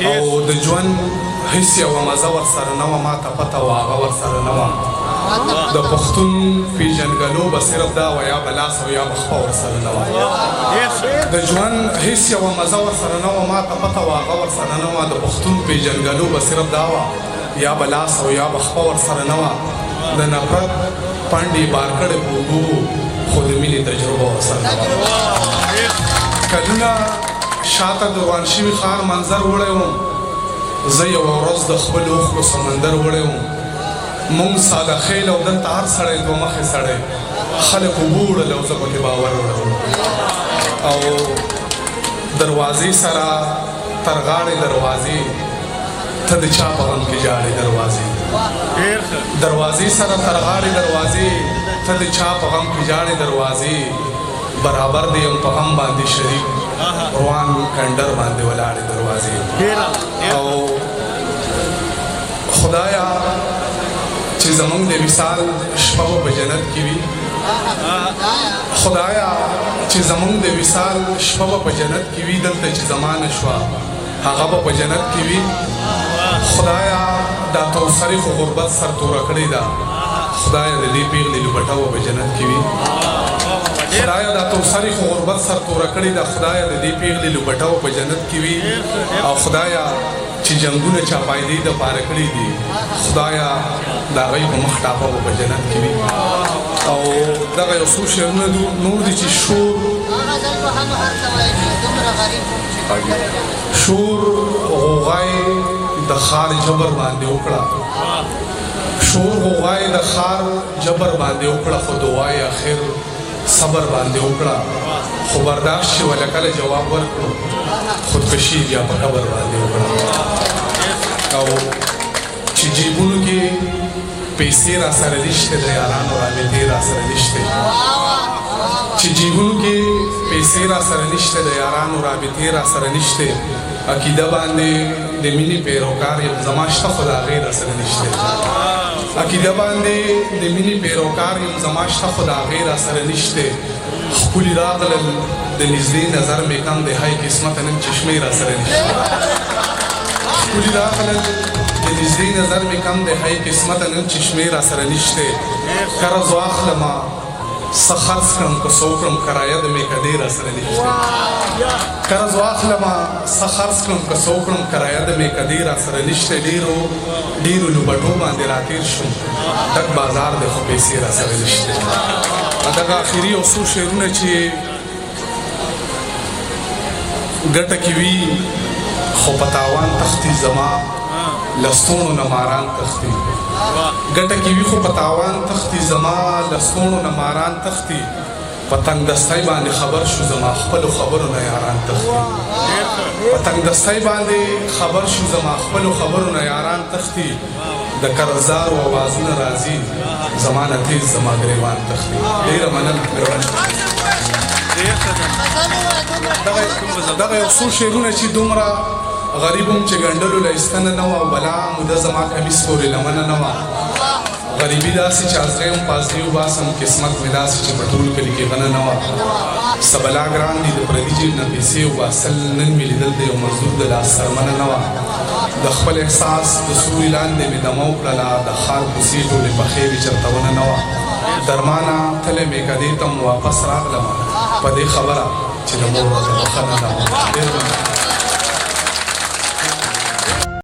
او د ژوند هیڅ یوه مزه ورسره نه وه، ماته پته وه هغه ورسره نه وه. د پښتون پیژنګلو به صرف دا وه یا به لاس او یا به خپه ورسره نه وه. د ژوند هیڅ یوه مزه ورسره نه وه، ماته پته وه هغه ورسره نه وه. د پښتون پیژنګلو به صرف دا وه یا به لاس او یا به خپه ورسره نه وه. د نفرت پنډې بار کړې په اوبو، خو د مینې تجربه ورسره نه وه. کلونه شاته د روان شوي ښار منظر وړی وم، زه یوه ورځ د خپلو اوښکو سمندر وړی وم. مونږ ساده خیل او دلته هر سړی دوه مخې سړی، خلک اوبه وړل او زه پکې باور وړم. او دروازې سره تر غاړې دروازې، ته د چا په غم کې ژاړې دروازې. دروازې سره تر غاړې دروازې، ته د چا په غم کې ژاړې دروازې. برابر دی یم په غم باندې شریک، روان کنډر باندې ولاړې دروازې. او خدایا چې زمونږ د وصال شپه به په جنت کې وي، خدایا چې زمونږ د وصال شپه به په جنت کې وي. دلته چې زمانه شوه هغه به په جنت کې وي. خدایا دا توسرې خو غربت سر توره کړې ده، خدایا د دې پیغلې لوبټه به په جنت کې وي. خدایا دا توسرې خو غربت سر توره کړې ده، خدایا د دې پیغلې لوبټه به په جنت کې وي. او خدایا چې جنګونه چا پایدې دپاره کړي دي، خدایا د هغوی په مخ ټاپه به په جنت کې وي. او دغه یو څو شعرونه نور دي چې شور غوغای د ښار جبر باندې وکړه، شور غوغای د ښار جبر باندې وکړه، خو دعای اخر صبر باندې وکړه. خو برداشت چې وله کله جواب ورکړو، خودکشي بیا په قبر باندې وکړه. او چې جیبونو کې پیسې را سره نشته، د یارانو رابطې را سره نشته. چې جیبونو کې پیسې را سره نشته، د یارانو رابطې را سره نشته. عقیده باندې د مینې پیروکار یم، زما شته خو د هغې را سره نشته. عقیده باندې د مینې پیروکار یم، زما شته خو د هغې را سره نشته. ښکلي راغلل د نږدې نظر مې کم دی، هی قسمته نن چشمې را سره نشته. ښکلي راغلل د نږدې نظر مې کم دی، هی قسمته نن چشمې را سره نشته. قرض واخلمه څه خرڅ کړم که څه وکړم، کرایه د میکدې را سره نشته. قرض واخلمه څه خرڅ کړم که څه وکړم، کرایه د میکدې را سره نشته. ډېرو لوبټو باندې راتېر شوم، ډک بازار دی خو پیسې را سره نشته. دغه آخري یو څو شعرونه چې ګټه کې وي خو په تاوان تښتي، زما لستوڼو نه ماران تښتي. ګټه کې وي خو په تاوان تښتي، زما لستوڼو نه ماران تښتي. په تنګ دستی باندې خبر شو، زما خپلو خبرو نه یاران تښتي. په تنګ دستی باندې خبر شو، زما خپلو خبرو نه یاران تښتي. د قرضدارو اوازونه راځي، زما نه تیز زما ګریوان تښتي. ډېره مننه. دغه یو څو شعرونه چې دومره غریب وم چې ګنډلو له ایستنه نه وه، بلا موده زما کمیس پورې لمنه نه وه. غریبي داسې چې ازغی یم په ازغي وباسم، قسمت مې داسې چې په ټول کلي کې غنه نه وه. څه بلا ګران دي د پردي جیب نه پیسې وباسل، نن مې لیدل د یو مزدور د لاس سرمنه نه وه. د خپل احساس د سوري لاندې مې دمه وکړله، د ښار کوڅې ټولې پخې وې چرتونه نه وه. درمانه تللی مې کدې ته واپس راغلم، په دې خبره چې د مور ورته بخښنه نه وه.